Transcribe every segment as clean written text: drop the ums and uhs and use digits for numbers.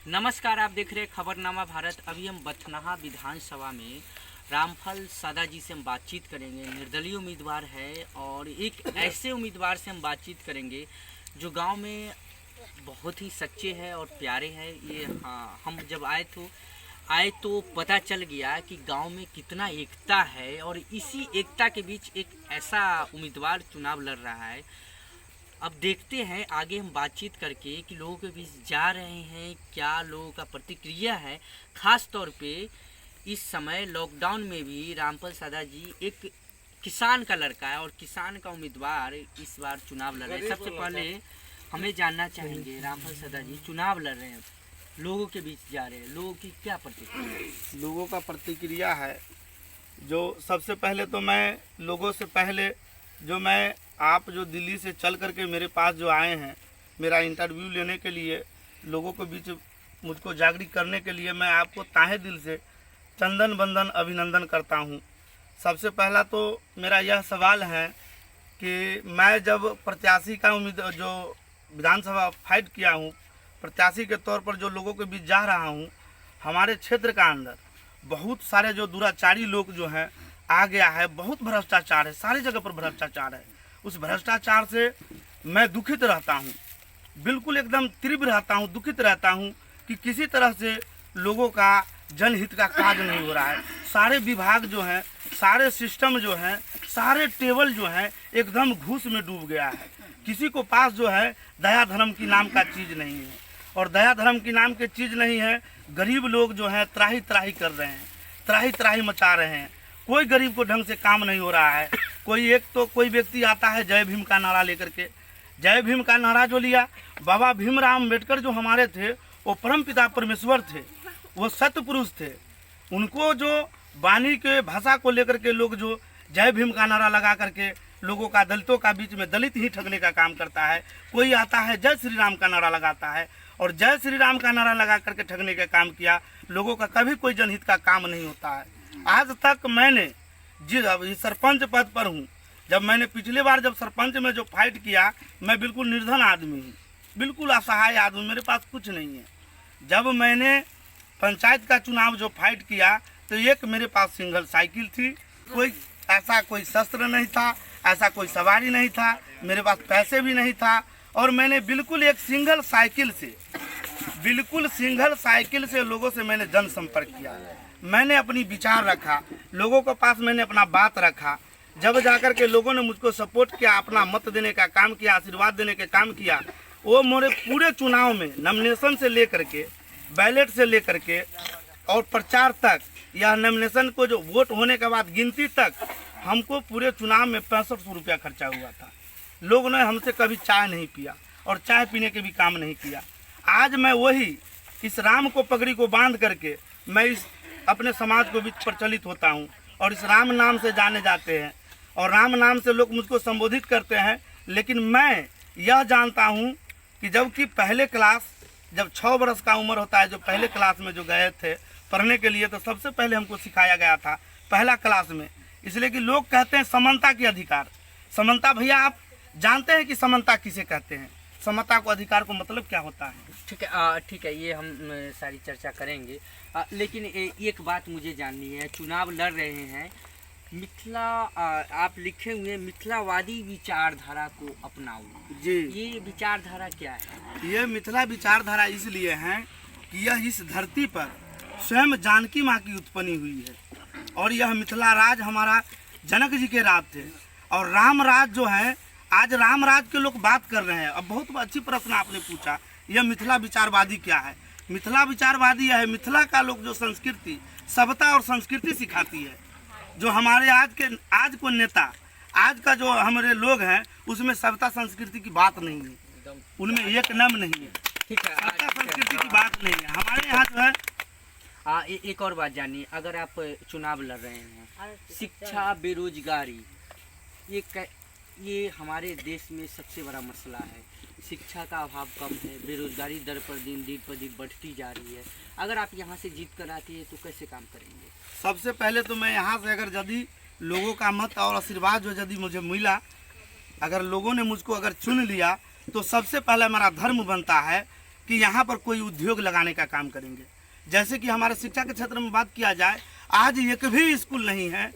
नमस्कार, आप देख रहे हैं खबरनामा भारत। अभी हम बथनाहा विधानसभा में रामफल सादा जी से हम बातचीत करेंगे। निर्दलीय उम्मीदवार है और एक ऐसे उम्मीदवार से हम बातचीत करेंगे जो गांव में बहुत ही सच्चे हैं और प्यारे हैं। ये हम जब आए तो पता चल गया कि गांव में कितना एकता है और इसी एकता के बीच एक ऐसा उम्मीदवार चुनाव लड़ रहा है। अब देखते हैं आगे हम बातचीत करके कि लोगों के बीच जा रहे हैं, क्या लोगों का प्रतिक्रिया है। ख़ास तौर पे इस समय लॉकडाउन में भी रामफल सादा जी एक किसान का लड़का है और किसान का उम्मीदवार इस बार चुनाव लड़ रहे हैं। सबसे पहले हमें जानना चाहेंगे, रामफल सादा जी चुनाव लड़ रहे हैं, लोगों के बीच जा रहे हैं, लोगों की क्या प्रतिक्रिया है? लोगों का प्रतिक्रिया है जो सबसे पहले तो मैं लोगों से पहले आप जो दिल्ली से चल करके मेरे पास जो आए हैं मेरा इंटरव्यू लेने के लिए, लोगों के बीच मुझको जागरूक करने के लिए, मैं आपको ताहे दिल से चंदन बंदन अभिनंदन करता हूं। सबसे पहला तो मेरा यह सवाल है कि मैं जब प्रत्याशी का जो विधानसभा फाइट किया हूं, प्रत्याशी के तौर पर जो लोगों के बीच जा रहा हूं, हमारे क्षेत्र का अंदर बहुत सारे जो दुराचारी लोग जो हैं आ गया है। बहुत भ्रष्टाचार है, सारी जगह पर भ्रष्टाचार है। उस भ्रष्टाचार से मैं दुखित रहता हूँ, बिल्कुल एकदम तीव्र रहता हूँ, दुखित रहता हूँ कि किसी तरह से लोगों का जनहित का कार्य नहीं हो रहा है। सारे विभाग जो हैं, सारे सिस्टम जो हैं, सारे टेबल जो हैं एकदम घूस में डूब गया है। किसी को पास जो है दया धर्म की नाम का चीज़ नहीं है, और दया धर्म की नाम की चीज़ नहीं है। गरीब लोग जो हैं त्राही त्राही कर रहे हैं, त्राही त्राही मचा रहे हैं। कोई गरीब को ढंग से काम नहीं हो रहा है। कोई व्यक्ति आता है जय भीम का नारा लेकर के, जय भीम का नारा जो लिया, बाबा भीमराव अम्बेडकर जो हमारे थे वो परम पिता परमेश्वर थे, वो सत्य पुरुष थे। उनको जो वाणी के भाषा को लेकर के लोग जो जय भीम का नारा लगा करके लोगों का, दलितों का बीच में दलित ही ठगने का काम करता है। कोई आता है जय श्री राम का नारा लगाता है, और जय श्री राम का नारा लगा करके ठगने का काम किया। लोगों का कभी कोई जनहित का काम नहीं होता है। आज तक मैंने अब सरपंच पद पर हूँ, जब मैंने पिछली बार जब सरपंच में जो फाइट किया, मैं बिल्कुल निर्धन आदमी हूँ, बिल्कुल असहाय आदमी, मेरे पास कुछ नहीं है। जब मैंने पंचायत का चुनाव जो फाइट किया तो एक मेरे पास सिंगल साइकिल थी, कोई शस्त्र नहीं था, ऐसा कोई सवारी नहीं था, मेरे पास पैसे भी नहीं था, और मैंने बिल्कुल एक सिंगल साइकिल से लोगों से मैंने जनसंपर्क किया। मैंने अपनी विचार रखा, लोगों के पास मैंने अपना बात रखा। जब जाकर के लोगों ने मुझको सपोर्ट किया, अपना मत देने का काम किया, आशीर्वाद देने का काम किया, वो मेरे पूरे चुनाव में नॉमिनेशन से लेकर के, बैलेट से लेकर के और प्रचार तक, या नॉमिनेशन को जो वोट होने के बाद गिनती तक, हमको पूरे चुनाव में 6500 रुपया खर्चा हुआ था। लोग ने हमसे कभी चाय नहीं पिया और चाय पीने के भी काम नहीं किया। आज मैं वही इस राम को पगड़ी को बांध करके मैं इस अपने समाज को बीच प्रचलित होता हूँ, और इस राम नाम से जाने जाते हैं, और राम नाम से लोग मुझको संबोधित करते हैं। लेकिन मैं यह जानता हूँ कि जबकि पहले क्लास, जब 6 वर्ष का उम्र होता है, जो पहले क्लास में जो गए थे पढ़ने के लिए, तो सबसे पहले हमको सिखाया गया था पहला क्लास में। इसलिए कि लोग कहते हैं समानता के अधिकार। समानता, भैया आप जानते हैं कि समानता किसे कहते हैं? समता को, अधिकार को मतलब क्या होता है? ठीक है, ये हम सारी चर्चा करेंगे। लेकिन एक बात मुझे जाननी है, चुनाव लड़ रहे हैं, आप लिखे हुए मिथिलावादी विचारधारा को अपनाओ जी, ये विचारधारा क्या है? ये मिथिला विचारधारा इसलिए है कि यह इस धरती पर स्वयं जानकी माँ की उत्पत्ति हुई है, और यह मिथिला राज हमारा जनक जी के राज थे। और राम राज जो है, आज राम राज के लोग बात कर रहे हैं। अब बहुत अच्छी प्रश्न आपने पूछा, यह मिथिला विचारवादी क्या है? मिथिला विचारवादी यह है, मिथिला का लोग जो संस्कृति, सभ्यता और संस्कृति सिखाती है। जो हमारे आज को नेता, आज का जो हमारे लोग हैं, उसमें सभ्यता संस्कृति की बात नहीं है, उनमें एक नाम नहीं है। ठीक है, सभ्यता संस्कृति की बात नहीं है हमारे यहाँ जो है। एक और बात जानिए, अगर आप चुनाव लड़ रहे हैं, शिक्षा, बेरोजगारी, ये हमारे देश में सबसे बड़ा मसला है। शिक्षा का अभाव कम है, बेरोजगारी दर पर दिन बढ़ती जा रही है। अगर आप यहाँ से जीत कर आती है तो कैसे काम करेंगे? सबसे पहले तो मैं यहाँ से, अगर यदि लोगों का मत और आशीर्वाद जो यदि मुझे मिला, अगर लोगों ने मुझको अगर चुन लिया, तो सबसे पहले हमारा धर्म बनता है कि यहाँ पर कोई उद्योग लगाने का काम करेंगे। जैसे कि हमारे शिक्षा के क्षेत्र में बात किया जाए, आज एक भी स्कूल नहीं है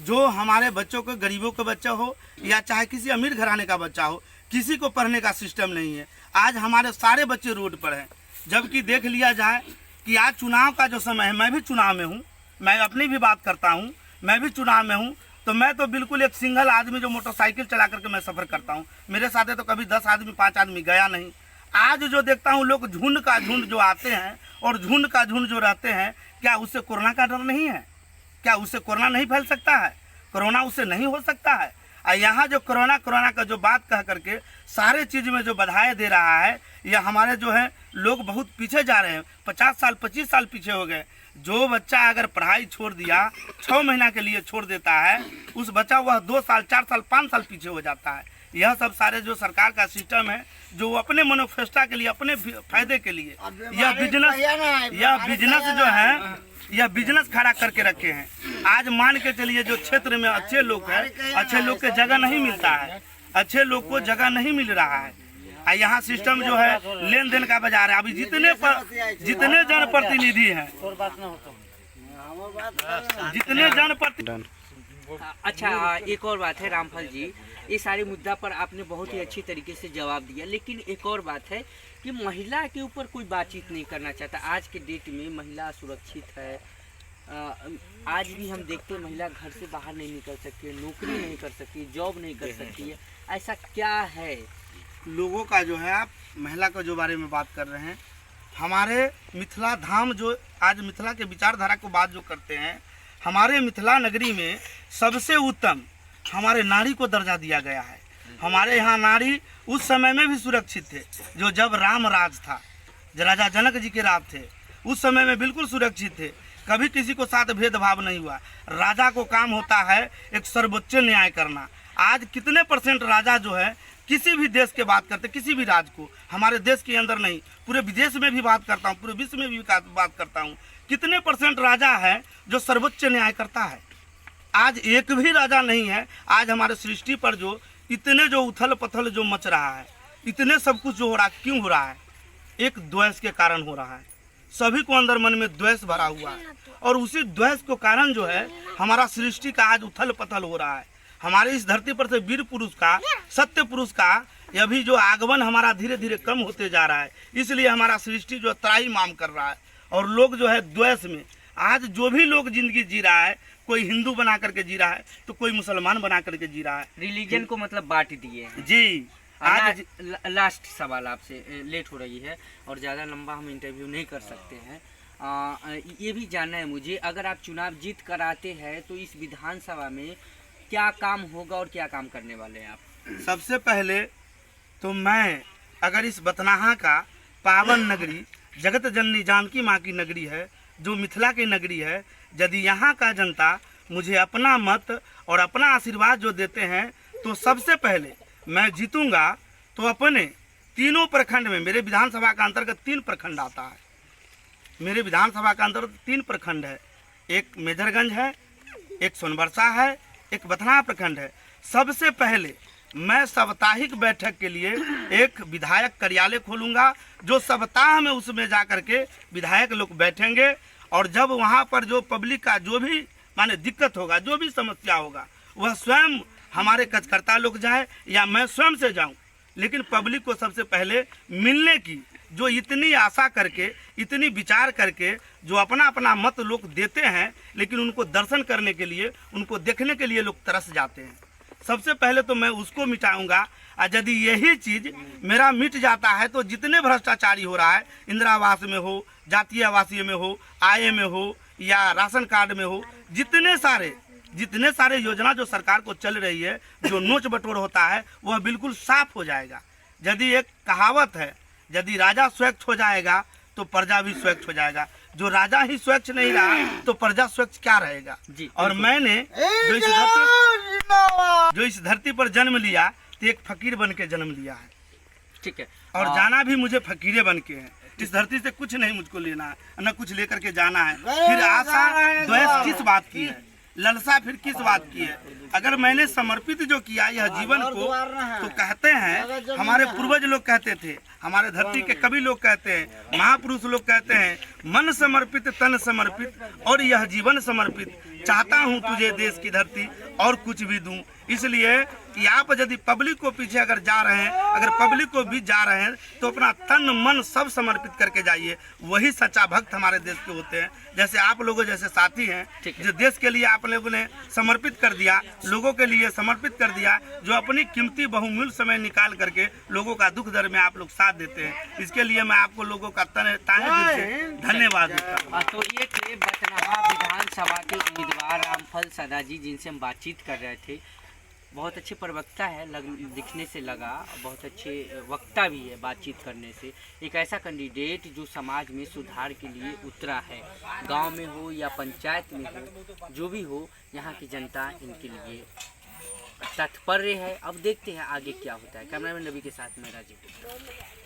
जो हमारे बच्चों को, गरीबों का बच्चा हो या चाहे किसी अमीर घराने का बच्चा हो, किसी को पढ़ने का सिस्टम नहीं है। आज हमारे सारे बच्चे रोड पर हैं। जबकि देख लिया जाए कि आज चुनाव का जो समय है, मैं भी चुनाव में हूँ, मैं अपनी भी बात करता हूँ, मैं भी चुनाव में हूँ, तो मैं तो बिल्कुल एक सिंगल आदमी जो मोटरसाइकिल चला करके मैं सफ़र करता हूँ। मेरे साथ तो कभी 10 आदमी 5 आदमी गया नहीं। आज जो देखता हूँ लोग झुंड का झुंड जो आते हैं और झुंड का झुंड जो रहते हैं, क्या उससे कोरोना का डर नहीं है? क्या उससे कोरोना नहीं फैल सकता है? कोरोना उससे नहीं हो सकता है? और यहाँ जो कोरोना का जो बात कह करके सारे चीज़ में जो बधाई दे रहा है, यह हमारे जो है लोग बहुत पीछे जा रहे हैं। 50 साल 25 साल पीछे हो गए। जो बच्चा अगर पढ़ाई छोड़ दिया, 6 महीना के लिए छोड़ देता है, उस बच्चा वह 2 साल 4 साल 5 साल पीछे हो जाता है। यह सब सारे जो सरकार का सिस्टम है, जो अपने मैन्युफेस्टो के लिए, अपने फायदे के लिए यह बिजनेस जो है, यह बिजनेस खड़ा करके रखे हैं। आज मान के चलिए जो क्षेत्र में अच्छे लोग हैं, अच्छे लोग के जगह नहीं मिलता है, अच्छे लोग को जगह नहीं मिल रहा है। यहाँ सिस्टम जो है लेन देन का बाजार है। अभी जितने जनप्रतिनिधि हैं, जितने जनप्रतिनिधि। अच्छा, एक और बात है रामफल जी, ये सारे मुद्दा पर आपने बहुत ही अच्छी तरीके से जवाब दिया, लेकिन एक और बात है कि महिला के ऊपर कोई बातचीत नहीं करना चाहता। आज के डेट में महिला सुरक्षित है। आज भी हम देखते हैं महिला घर से बाहर नहीं निकल सकती है, नौकरी नहीं कर सकती है, जॉब नहीं कर सकती है। ऐसा क्या है? लोगों का जो है, आप महिला का जो बारे में बात कर रहे हैं, हमारे मिथिला धाम जो आज मिथिला के विचारधारा को बात जो करते हैं, हमारे मिथिला नगरी में सबसे उत्तम हमारे नारी को दर्जा दिया गया है। हमारे यहाँ नारी उस समय में भी सुरक्षित थे, जो जब राम राज था, राजा जनक जी के राज थे, उस समय में बिल्कुल सुरक्षित थे। कभी किसी को साथ भेदभाव नहीं हुआ। राजा को काम होता है एक सर्वोच्च न्याय करना। आज कितने % राजा जो है किसी भी देश के बात करते, किसी भी राज्य को, हमारे देश के अंदर नहीं, पूरे विदेश में भी बात करता हूँ, पूरे विश्व में भी बात करता हूँ, कितने % राजा है जो सर्वोच्च न्याय करता है? आज एक भी राजा नहीं है। आज हमारे सृष्टि पर जो इतने जो उथल पथल जो मच रहा है, इतने सब कुछ जो हो रहा है, क्यों हो रहा है? एक द्वेष के कारण हो रहा है। सभी को अंदर मन में द्वेष भरा हुआ है, और उसी द्वेष को कारण जो है हमारा सृष्टि का आज उथल पथल हो रहा है। हमारे इस धरती पर से वीर पुरुष का, सत्य पुरुष का अभी जो आगमन हमारा धीरे धीरे कम होते जा रहा है। इसलिए हमारा सृष्टि जो त्राही माम कर रहा है, और लोग जो है द्वेष में, आज जो भी लोग जिंदगी जी रहा है, कोई हिंदू बना करके जी रहा है तो कोई मुसलमान बना करके जी रहा है। रिलीजन को मतलब बांट दिए हैं जी। आज लास्ट सवाल आपसे, लेट हो रही है और ज़्यादा लंबा हम इंटरव्यू नहीं कर सकते हैं। ये भी जानना है मुझे, अगर आप चुनाव जीत कर आते हैं तो इस विधानसभा में क्या काम होगा और क्या काम करने वाले हैं आप? सबसे पहले तो मैं, अगर इस बथनाहा का पावन नगरी, जगत जननी जानकी माँ की नगरी है, जो मिथिला की नगरी है, यदि यहाँ का जनता मुझे अपना मत और अपना आशीर्वाद जो देते हैं, तो सबसे पहले मैं जीतूंगा तो अपने तीनों प्रखंड में, मेरे विधानसभा का अंतर्गत 3 प्रखंड आता है। मेरे विधानसभा का अंतर्गत 3 प्रखंड है, एक मेजरगंज है, एक सोनबरसा है, एक बथनाहा प्रखंड है। सबसे पहले मैं साप्ताहिक बैठक के लिए एक विधायक कार्यालय खोलूंगा, जो सप्ताह में उसमें जा करके विधायक लोग बैठेंगे, और जब वहाँ पर जो पब्लिक का जो भी माने दिक्कत होगा, जो भी समस्या होगा, वह स्वयं हमारे कार्यकर्ता लोग जाए या मैं स्वयं से जाऊं, लेकिन पब्लिक को सबसे पहले मिलने की जो इतनी आशा करके, इतनी विचार करके जो अपना अपना मत लोग देते हैं, लेकिन उनको दर्शन करने के लिए, उनको देखने के लिए लोग तरस जाते हैं। सबसे पहले तो मैं उसको मिटाऊंगा। और यदि यही चीज़ मेरा मिट जाता है तो जितने भ्रष्टाचारी हो रहा है, इंदिरा आवास में हो, जातीय आवासीय में हो, आय में हो या राशन कार्ड में हो, जितने सारे योजना जो सरकार को चल रही है, जो नोच बटोर होता है, वह बिल्कुल साफ हो जाएगा। यदि एक कहावत है, यदि राजा स्वच्छ हो जाएगा तो प्रजा भी स्वच्छ हो जाएगा। जो राजा ही स्वच्छ नहीं रहा तो प्रजा स्वच्छ क्या रहेगा? और मैंने जो इस धरती पर जन्म लिया तो एक फकीर बन के जन्म लिया है। ठीक है, और जाना भी मुझे फकीरे बन के है। इस धरती से कुछ नहीं मुझको लेना है, न कुछ लेकर के जाना है। फिर आशा द्वेष किस बात की है? ललसा फिर किस बात की है। अगर मैंने समर्पित जो किया यह जीवन को, तो कहते हैं हमारे पूर्वज लोग कहते थे, हमारे धरती के कवि लोग कहते हैं, महापुरुष लोग कहते हैं, मन समर्पित तन समर्पित और यह जीवन समर्पित, चाहता हूँ तुझे देश की धरती और कुछ भी दूं। इसलिए कि आप यदि पब्लिक को पीछे अगर जा रहे हैं, अगर पब्लिक को भी जा रहे हैं, तो अपना तन मन सब समर्पित करके जाइए। वही सच्चा भक्त हमारे देश के होते हैं। जैसे आप लोगों जैसे साथी हैं, जो देश के लिए आप लोगों ने समर्पित कर दिया, लोगों के लिए समर्पित कर दिया, जो अपनी कीमती बहुमूल्य समय निकाल करके लोगों का दुख दर्द में आप लोग साथ देते हैं। इसके लिए मैं आपको लोगों का तहे दिल से धन्यवाद देता हूँ। तो ये थे बथनाहा विधानसभा के उम्मीदवार रामफल सदा जी, जिनसे हम बातचीत कर रहे थे। बहुत अच्छे प्रवक्ता है, दिखने से लगा, बहुत अच्छे वक्ता भी है बातचीत करने से। एक ऐसा कैंडिडेट जो समाज में सुधार के लिए उतरा है, गांव में हो या पंचायत में हो, जो भी हो, यहाँ की जनता इनके लिए तत्पर है। अब देखते हैं आगे क्या होता है। कैमरामैन रवि के साथ मैं राजीव।